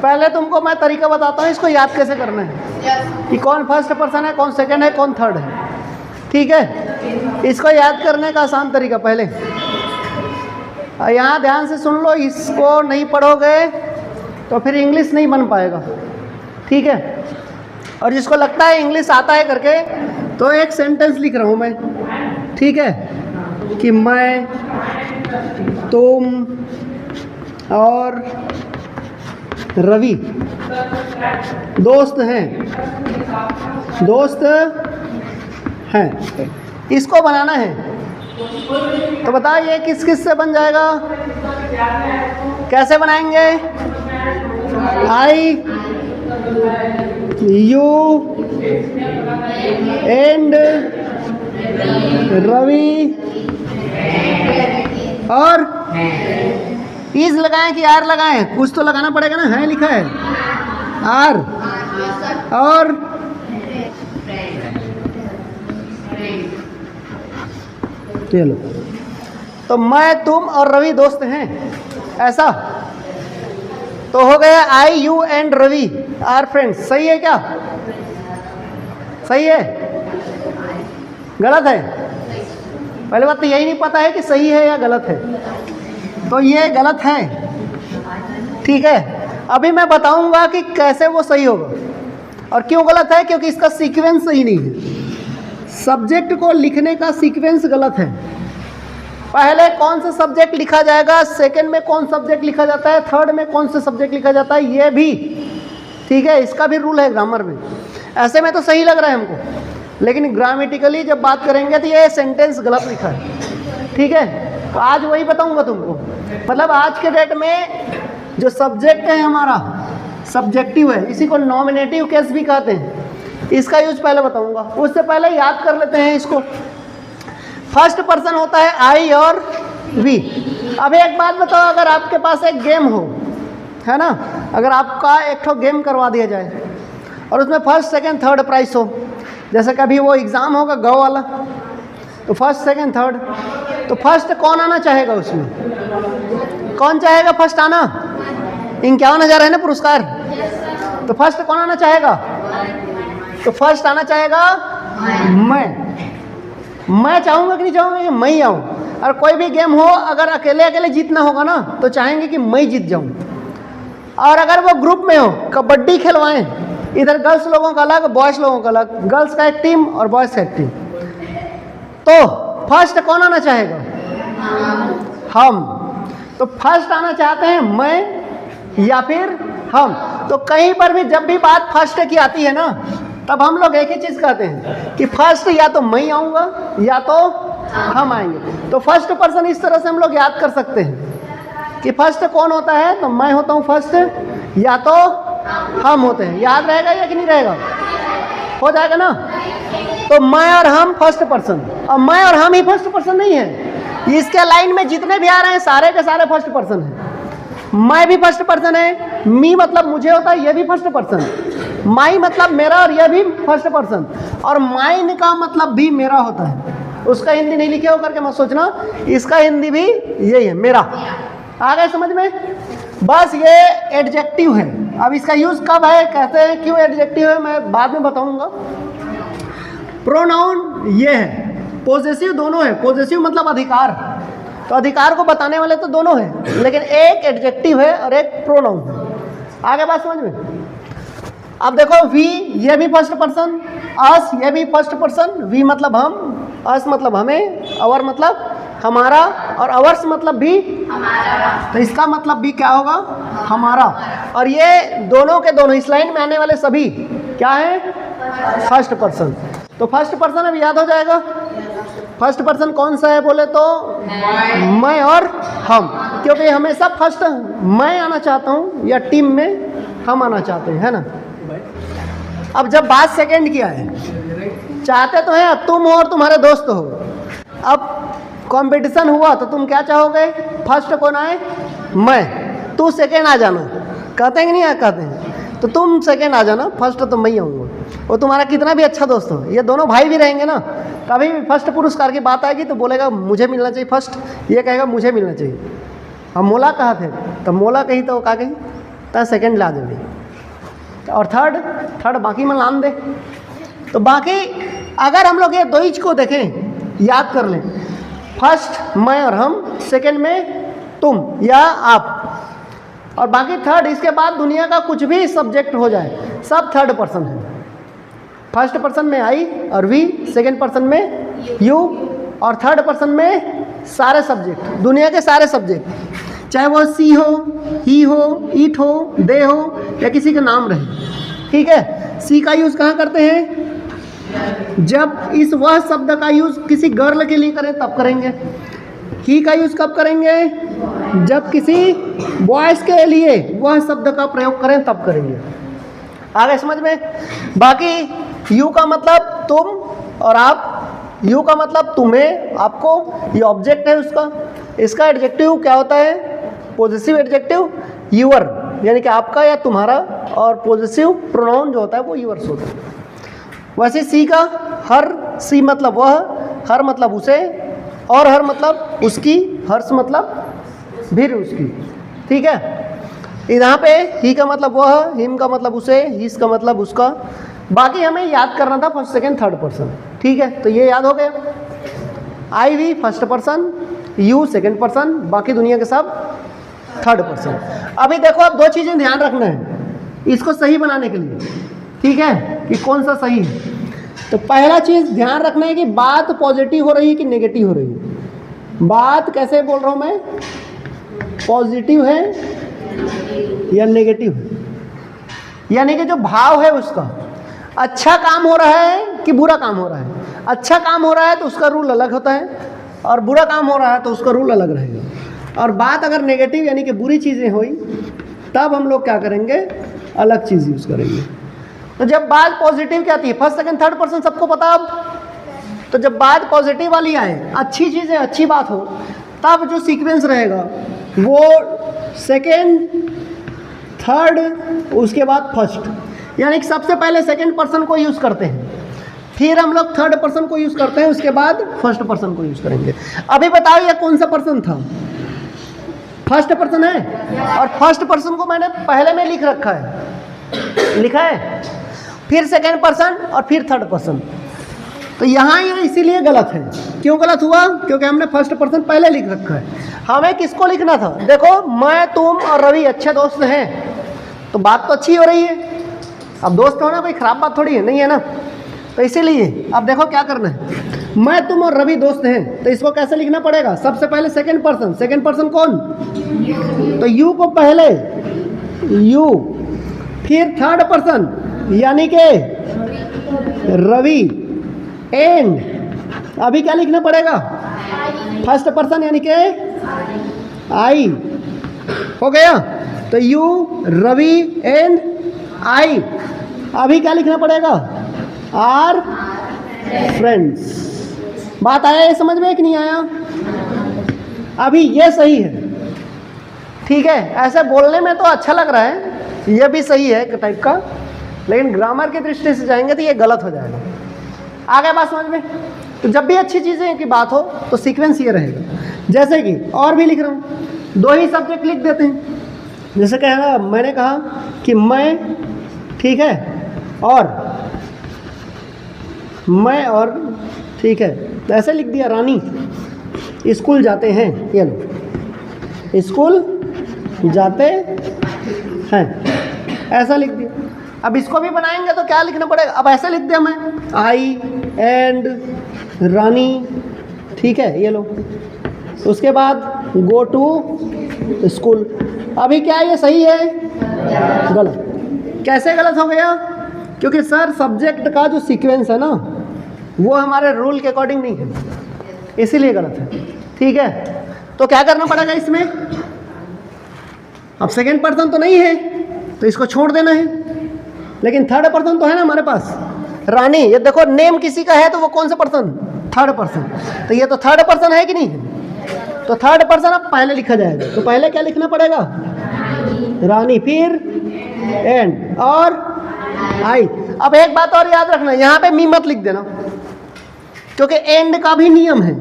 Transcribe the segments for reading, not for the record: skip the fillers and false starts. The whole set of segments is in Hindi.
पहले तुमको मैं तरीका बताता हूँ इसको याद कैसे करना है कि कौन फर्स्ट पर्सन है, कौन सेकंड है, कौन थर्ड है। ठीक है, इसको याद करने का आसान तरीका पहले यहाँ ध्यान से सुन लो, इसको नहीं पढ़ोगे तो फिर इंग्लिश नहीं बन पाएगा। ठीक है, और जिसको लगता है इंग्लिश आता है करके, तो एक सेंटेंस लिख रहा हूँ मैं, ठीक है, कि मैं, तुम और रवि दोस्त हैं, दोस्त हैं, इसको बनाना है। तो बताओ ये किस किस से बन जाएगा, कैसे बनाएंगे? आई, यू एंड रवि और इज लगाएं कि आर लगाएं? कुछ तो लगाना पड़ेगा ना, है लिखा है आर। और चलो, तो मैं, तुम और रवि दोस्त हैं, ऐसा तो हो गया I, you and Ravi are friends. सही है क्या? सही है? गलत है? पहले बात तो यही नहीं पता है कि सही है या गलत है, तो ये गलत है। ठीक है, अभी मैं बताऊंगा कि कैसे वो सही होगा और क्यों गलत है, क्योंकि इसका सीक्वेंस सही नहीं है। सब्जेक्ट को लिखने का सीक्वेंस गलत है। पहले कौन सा सब्जेक्ट लिखा जाएगा, सेकंड में कौन सब्जेक्ट लिखा जाता है, थर्ड में कौन सा सब्जेक्ट लिखा जाता है, ये भी ठीक है, इसका भी रूल है ग्रामर में। ऐसे में तो सही लग रहा है हमको, लेकिन ग्रामेटिकली जब बात करेंगे तो ये सेंटेंस गलत लिखा है। ठीक है, तो आज वही बताऊंगा तुमको। मतलब आज के डेट में जो सब्जेक्ट है हमारा सब्जेक्टिव है, इसी को नॉमिनेटिव केस भी कहते हैं। इसका यूज पहले बताऊंगा, उससे पहले याद कर लेते हैं इसको। फर्स्ट पर्सन होता है आई और वी। अब एक बात बताओ, अगर आपके पास एक गेम हो, है ना, अगर आपका एक ठो गेम करवा दिया जाए और उसमें फर्स्ट सेकंड थर्ड प्राइस हो, जैसे कभी वो एग्ज़ाम होगा गौ वाला, तो फर्स्ट सेकंड थर्ड, तो फर्स्ट कौन आना चाहेगा उसमें? कौन चाहेगा फर्स्ट आना? 51,000 है ना पुरस्कार, तो फर्स्ट कौन आना चाहेगा? तो फर्स्ट आना चाहेगा मैं चाहूँगा कि नहीं चाहूँगा कि मैं ही आऊँ। और कोई भी गेम हो, अगर अकेले अकेले जीतना होगा ना, तो चाहेंगे कि मैं जीत जाऊँ। और अगर वो ग्रुप में हो, कबड्डी खिलवाएं, इधर गर्ल्स लोगों का अलग, बॉयज़ लोगों का अलग, गर्ल्स का एक टीम और बॉयज़ का एक टीम, तो फर्स्ट कौन आना चाहेगा? हम। तो फर्स्ट आना चाहते हैं मैं या फिर हम। तो कहीं पर भी जब भी बात फर्स्ट की आती है ना, तब हम लोग एक ही चीज़ कहते हैं कि फर्स्ट या तो मैं आऊँगा या तो हम आएंगे। तो फर्स्ट पर्सन इस तरह से हम लोग याद कर सकते हैं कि फर्स्ट कौन होता है, तो मैं होता हूँ फर्स्ट या तो हम होते हैं। याद रहेगा या कि नहीं रहेगा? हो जाएगा ना? तो मैं और हम फर्स्ट पर्सन, और मैं और हम ही फर्स्ट पर्सन नहीं है। इसके लाइन में जितने भी आ रहे हैं सारे के सारे फर्स्ट पर्सन हैं। मैं भी फर्स्ट पर्सन है, मी मतलब मुझे होता है, ये भी फर्स्ट पर्सन। माई मतलब मेरा, और ये भी फर्स्ट पर्सन। और माइन का मतलब भी मेरा होता है। उसका हिंदी नहीं लिखे हो करके मत सोचना, इसका हिंदी भी यही है, मेरा। आ गए समझ में? बस ये एडजेक्टिव है। अब इसका यूज कब है, कहते हैं क्यों एडजेक्टिव है, मैं बाद में बताऊंगा। प्रोनाउन ये है, पोजेसिव दोनों है। पोजेसिव मतलब अधिकार, तो अधिकार को बताने वाले तो दोनों हैं, लेकिन एक एडजेक्टिव है और एक प्रोनाउन है। आगे बात समझ में? अब देखो, वी ये भी फर्स्ट पर्सन, अस ये भी फर्स्ट पर्सन। वी मतलब हम, अस मतलब हमें, अवर मतलब हमारा, और अवर्स मतलब भी हमारा। तो इसका मतलब भी क्या होगा? हमारा। और ये दोनों के दोनों इस लाइन में आने वाले सभी क्या है? First person. तो फर्स्ट पर्सन अब याद हो जाएगा। फर्स्ट पर्सन कौन सा है बोले तो मैं और हम, क्योंकि हमेशा फर्स्ट मैं आना चाहता हूँ या टीम में हम आना चाहते हैं, है ना। अब जब बात सेकंड की है, चाहते तो हैं तुम हो और तुम्हारे दोस्त हो। अब कंपटीशन हुआ तो तुम क्या चाहोगे? फर्स्ट कौन आए? मैं। तू सेकंड आ जाना, कहते हैं कि नहीं कहते हैं? तो तुम सेकंड आ जाना, फर्स्ट तो मैं ही आऊँगा। वो तुम्हारा कितना भी अच्छा दोस्त हो, ये दोनों भाई भी रहेंगे ना, कभी भी फर्स्ट पुरस्कार की बात आएगी तो बोलेगा मुझे मिलना चाहिए फर्स्ट, ये कहेगा मुझे मिलना चाहिए। हम मोला कहा थे, तो मोला कही तो क्या कही? तो सेकेंड ला देंगे। और थर्ड बाकी में लान दे। तो बाकी अगर हम लोग ये दो चीज को देखें, याद कर लें, फर्स्ट मैं और हम, सेकेंड में तुम या आप, और बाकी थर्ड, इसके बाद दुनिया का कुछ भी सब्जेक्ट हो जाए सब थर्ड पर्सन है। फर्स्ट पर्सन में आई और वी, सेकेंड पर्सन में यू, और थर्ड पर्सन में सारे सब्जेक्ट, दुनिया के सारे सब्जेक्ट, चाहे वो सी हो, ही हो, ईट हो, दे हो, या किसी का नाम रहे। ठीक है। सी का यूज़ कहाँ करते हैं? जब इस वह शब्द का यूज़ किसी गर्ल के लिए करें तब करेंगे। ही का यूज़ कब करेंगे? जब किसी बॉयज़ के लिए वह शब्द का प्रयोग करें तब करेंगे। आ गए समझ में? बाकी यू का मतलब तुम और आप, यू का मतलब तुम्हें, आपको, ये ऑब्जेक्ट है उसका। इसका एडजेक्टिव क्या होता है? पॉजिटिव एडजेक्टिव यूअर, यानी कि आपका या तुम्हारा, और पॉजिटिव प्रोनाउन जो होता है वो यूअर्स होता है। वैसे सी का हर, सी मतलब वह, हर मतलब उसे, और हर मतलब उसकी, हर्ष मतलब भी उसकी। ठीक है। यहाँ पे ही का मतलब वह, हिम का मतलब उसे, हिस का मतलब उसका। बाकी हमें याद करना था फर्स्ट सेकेंड थर्ड पर्सन। ठीक है, तो ये याद हो गया। I we first person, you second person, बाकी दुनिया के सब थर्ड पर्सन। अभी देखो, अब दो चीज़ें ध्यान रखना है इसको सही बनाने के लिए। ठीक है, कि कौन सा सही है। तो पहला चीज़ ध्यान रखना है कि बात पॉजिटिव हो रही है कि नेगेटिव हो रही है। बात कैसे बोल रहा हूँ मैं? पॉजिटिव है या नेगेटिव है, यानी कि जो भाव है उसका, अच्छा काम हो रहा है कि बुरा काम हो रहा है। अच्छा काम हो रहा है तो उसका रूल अलग होता है, और बुरा काम हो रहा है तो उसका रूल अलग रहेगा। और बात अगर नेगेटिव यानी कि बुरी चीज़ें हुई तब हम लोग क्या करेंगे? अलग चीज़ यूज़ करेंगे। तो जब बात पॉजिटिव क्या आती है, फर्स्ट सेकंड थर्ड पर्सन सबको पता अब। तो जब बात पॉजिटिव वाली आए, अच्छी चीज़ें, अच्छी बात हो, तब जो सीक्वेंस रहेगा वो सेकेंड, थर्ड, उसके बाद फर्स्ट, यानी कि सबसे पहले सेकेंड पर्सन को यूज़ करते हैं, फिर हम लोग थर्ड पर्सन को यूज़ करते हैं, उसके बाद फर्स्ट पर्सन को यूज़ करेंगे। अभी बताओ ये कौन सा पर्सन था? फर्स्ट पर्सन है, और फर्स्ट पर्सन को मैंने पहले में लिख रखा है, लिखा है, फिर सेकेंड पर्सन और फिर थर्ड पर्सन। तो यहाँ ये इसीलिए गलत है। क्यों गलत हुआ? क्योंकि हमने फर्स्ट पर्सन पहले लिख रखा है। हमें किसको लिखना था? देखो, मैं, तुम और रवि अच्छे दोस्त हैं, तो बात तो अच्छी हो रही है। अब दोस्त होना कोई खराब बात थोड़ी है, नहीं है ना? तो इसीलिए अब देखो क्या करना है। मैं, तुम और रवि दोस्त हैं, तो इसको कैसे लिखना पड़ेगा? सबसे पहले सेकेंड पर्सन। सेकेंड पर्सन कौन? तो यू को पहले यू, फिर थर्ड पर्सन यानी के रवि, एंड अभी क्या लिखना पड़ेगा? फर्स्ट पर्सन यानी के आई। हो गया? तो यू, रवि एंड आई। अभी क्या लिखना पड़ेगा? Are friends. बात आया ये समझ में कि नहीं आया? अभी ये सही है। ठीक है, ऐसे बोलने में तो अच्छा लग रहा है, ये भी सही है एक टाइप का, लेकिन ग्रामर की दृष्टि से जाएंगे तो ये गलत हो जाएगा। आ गया बात समझ में? तो जब भी अच्छी चीज़ें की बात हो तो सीक्वेंस ये रहेगा। जैसे कि और भी लिख रहा हूँ, दो ही सब्जेक्ट लिख देते हैं। जैसे कहा, मैंने कहा कि मैं, ठीक है, और मैं, और ठीक है, तो ऐसे लिख दिया, रानी स्कूल जाते हैं, ये लो, स्कूल जाते हैं, ऐसा लिख दिया। अब इसको भी बनाएंगे तो क्या लिखना पड़ेगा? अब ऐसे लिख दिया मैं, आई एंड रानी, ठीक है, ये लो। उसके बाद गो टू स्कूल। अभी क्या ये सही है? गलत। कैसे गलत हो गया? क्योंकि सर सब्जेक्ट का जो सीक्वेंस है ना, वो हमारे रूल के अकॉर्डिंग नहीं है, इसीलिए गलत है। ठीक है, तो क्या करना पड़ेगा इसमें? अब सेकेंड पर्सन तो नहीं है तो इसको छोड़ देना है, लेकिन थर्ड पर्सन तो है ना हमारे पास, रानी। ये देखो, नेम किसी का है तो वो कौन सा पर्सन? Third person. तो ये तो थर्ड पर्सन है कि नहीं है? तो थर्ड पर्सन अब पहले लिखा जाएगा, तो पहले क्या लिखना पड़ेगा? रानी, फिर एंड और आई। अब एक बात और याद रखना, यहाँ पे मी मत लिख देना, क्योंकि एंड का भी नियम है।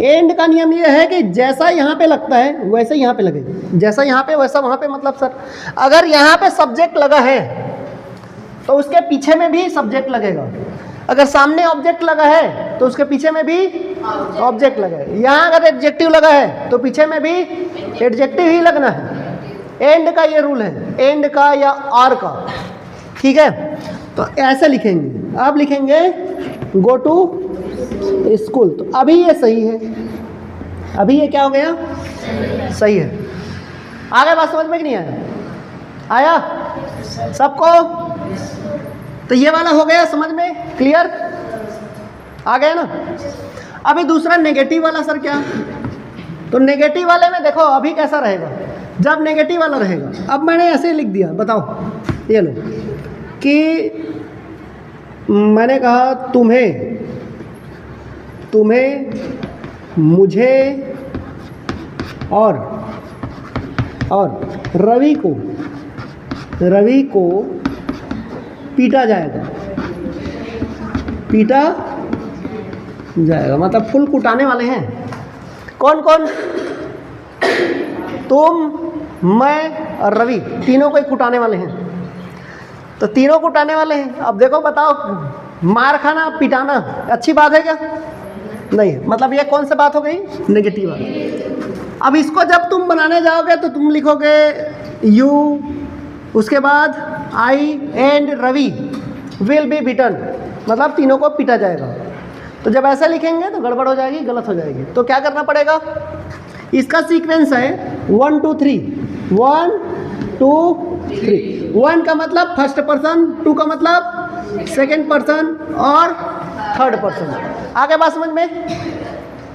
एंड का नियम ये है कि जैसा यहाँ पे लगता है वैसे यहाँ पे लगेगा, जैसा यहाँ पे वैसा वहाँ पे। मतलब सर अगर यहाँ पे सब्जेक्ट लगा है तो उसके पीछे में भी सब्जेक्ट लगेगा, अगर सामने ऑब्जेक्ट लगा है तो उसके पीछे में भी ऑब्जेक्ट लगा है, यहाँ अगर एडजेक्टिव लगा है तो पीछे में भी एडजेक्टिव ही लगना है। एंड का ये रूल है, एंड का या और का, ठीक है। तो ऐसे लिखेंगे, अब लिखेंगे गो टू स्कूल, तो अभी ये सही है, अभी ये क्या हो गया, सही है। आगे बात समझ में कि नहीं आया? आया सबको? तो ये वाला हो गया समझ में, क्लियर? आ गया ना? अभी दूसरा नेगेटिव वाला सर क्या? तो नेगेटिव वाले में देखो अभी कैसा रहेगा, जब नेगेटिव वाला रहेगा, अब मैंने ऐसे लिख दिया, बताओ ये लो कि मैंने कहा तुम्हें, मुझे और रवि को पीटा जाएगा, मतलब फुल कुटाने वाले हैं। कौन कौन? तुम, मैं और रवि, तीनों को ही कुटाने वाले हैं। तो तीनों कुटाने वाले हैं। अब देखो बताओ, मार खाना पिटाना अच्छी बात है क्या? नहीं। मतलब ये कौन सी बात हो गई, नेगेटिव वाली। अब इसको जब तुम बनाने जाओगे तो तुम लिखोगे यू, उसके बाद I and Ravi will be beaten, मतलब तीनों को पीटा जाएगा। तो जब ऐसा लिखेंगे तो गड़बड़ हो जाएगी, गलत हो जाएगी। तो क्या करना पड़ेगा, इसका सीक्वेंस है 1 2 3, 1 2 3। 1 का मतलब फर्स्ट पर्सन, 2 का मतलब सेकंड पर्सन और थर्ड पर्सन। आगे बात समझ में?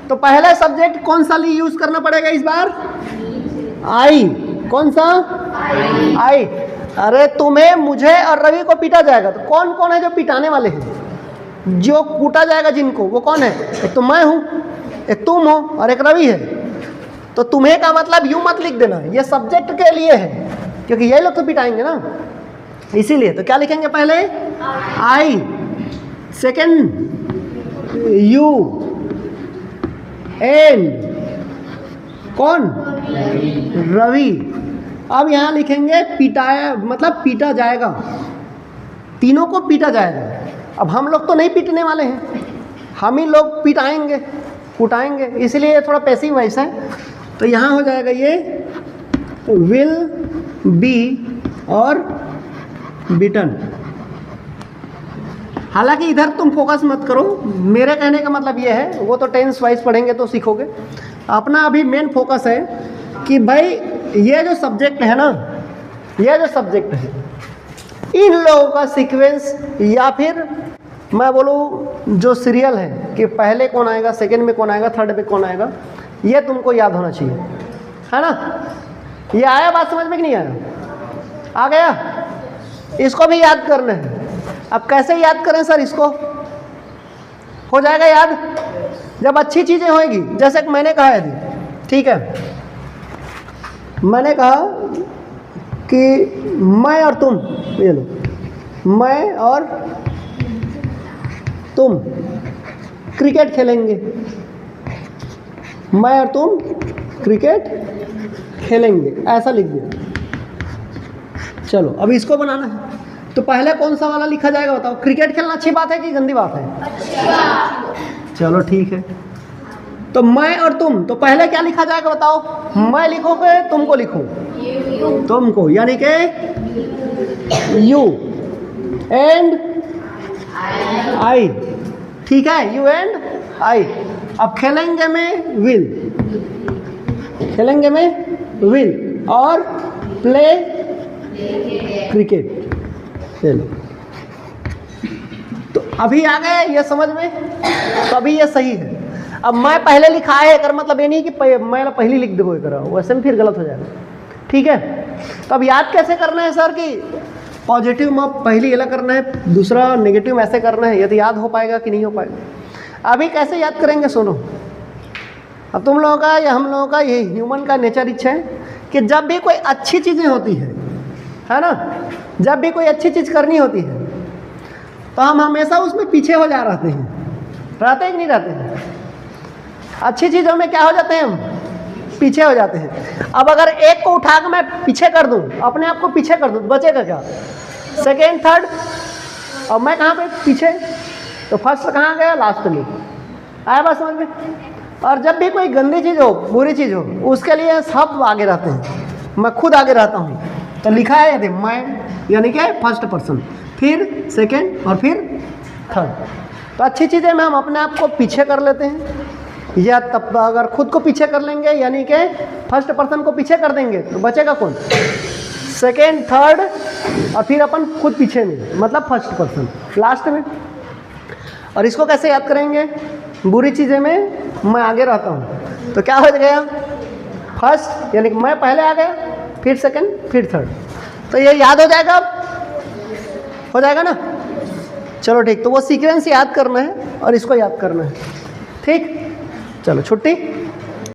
तो पहला सब्जेक्ट कौन सा यूज करना पड़ेगा इस बार? आई। कौन सा? आई। अरे तुम्हें, मुझे और रवि को पीटा जाएगा, तो कौन कौन है जो पिटाने वाले हैं, जो कूटा जाएगा जिनको, वो कौन है? एक तो मैं हूं, एक तुम हो और एक रवि है। तो तुम्हें का मतलब यूं मत लिख देना, ये सब्जेक्ट के लिए है, क्योंकि ये लोग तो पिटाएंगे ना, इसीलिए। तो क्या लिखेंगे पहले? आई, सेकेंड यू, एंड कौन? रवि। अब यहां लिखेंगे पिटाया, मतलब पीटा जाएगा, तीनों को पीटा जाएगा। अब हम लोग तो नहीं पीटने वाले हैं, हम ही लोग पिटाएंगे, कुटाएंगे, इसलिए ये थोड़ा पैसिव वॉइस है। तो यहाँ हो जाएगा ये विल बी और बीटन। हालांकि इधर तुम फोकस मत करो, मेरे कहने का मतलब ये है, वो तो टेंस वाइज पढ़ेंगे तो सीखोगे। अपना अभी मेन फोकस है कि भाई ये जो सब्जेक्ट है ना, ये जो सब्जेक्ट है, इन लोगों का सीक्वेंस, या फिर मैं बोलूँ जो सीरियल है कि पहले कौन आएगा, सेकंड में कौन आएगा, थर्ड में कौन आएगा, ये तुमको याद होना चाहिए, है ना? ये आया बात समझ में कि नहीं आया? आ गया? इसको भी याद करना है। अब कैसे याद करें सर इसको? हो जाएगा याद जब अच्छी चीज़ें होंगी, जैसे कि मैंने कहा है, ठीक है, मैंने कहा कि मैं और तुम, ये लो, मैं और तुम क्रिकेट खेलेंगे, मैं और तुम क्रिकेट खेलेंगे, ऐसा लिख दिया। चलो अब इसको बनाना है, तो पहले कौन सा वाला लिखा जाएगा बताओ? क्रिकेट खेलना अच्छी बात है कि गंदी बात है? चलो ठीक है। तो मैं और तुम, तो पहले क्या लिखा जाएगा बताओ? मैं लिखोगे, तुमको लिखो, तुमको, यानी कि यू एंड आई, ठीक है, यू एंड आई। अब खेलेंगे में विल, खेलेंगे में विल और प्ले क्रिकेट। चलो तो अभी आ गए ये समझ में? तो अभी ये सही है। अब मैं पहले लिखा है कर मतलब ये नहीं कि मैं पहली लिख दो करा, वैसे में फिर गलत हो जाएगा, ठीक है? तो अब याद कैसे करना है सर कि पॉजिटिव में पहली अलग करना है, दूसरा नेगेटिव में ऐसे करना है, ये तो याद हो पाएगा कि नहीं हो पाएगा? अभी कैसे याद करेंगे सुनो। अब तुम लोगों का या हम लोगों का ये ह्यूमन का नेचर इच्छा है कि जब भी कोई अच्छी चीज़ें होती है ना, जब भी कोई अच्छी चीज़ करनी होती है तो हम हमेशा उसमें पीछे हो जा रहते हैं कि नहीं रहते हैं? अच्छी चीज़ों में क्या हो जाते हैं हम, पीछे हो जाते हैं। अब अगर एक को उठा के मैं पीछे कर दूं, अपने आप को पीछे कर दूं, तो बचेगा क्या? Second, third. और मैं कहाँ पे? पीछे। तो फर्स्ट कहाँ गया? लास्ट में। आया बात समझ में? और जब भी कोई गंदी चीज़ हो, बुरी चीज़ हो, उसके लिए सब आगे रहते हैं। मैं खुद आगे रहता हूँ, तो लिखा है यदि मैं, यानी कि फर्स्ट पर्सन, फिर सेकेंड और फिर थर्ड। तो अच्छी चीज़ें में हम अपने आप को पीछे कर लेते हैं, या तब अगर खुद को पीछे कर लेंगे, यानी कि फर्स्ट पर्सन को पीछे कर देंगे, तो बचेगा कौन? सेकेंड, थर्ड, और फिर अपन खुद पीछे में, मतलब फर्स्ट पर्सन लास्ट में। और इसको कैसे याद करेंगे? बुरी चीज़ें में मैं आगे रहता हूँ, तो क्या हो गया? फर्स्ट, यानी कि मैं पहले आ गया, फिर सेकेंड, फिर थर्ड। तो ये याद हो जाएगा, अब हो जाएगा ना? चलो ठीक, तो वो सीक्वेंस याद करना है और इसको याद करना है। ठीक, चलो छुट्टी।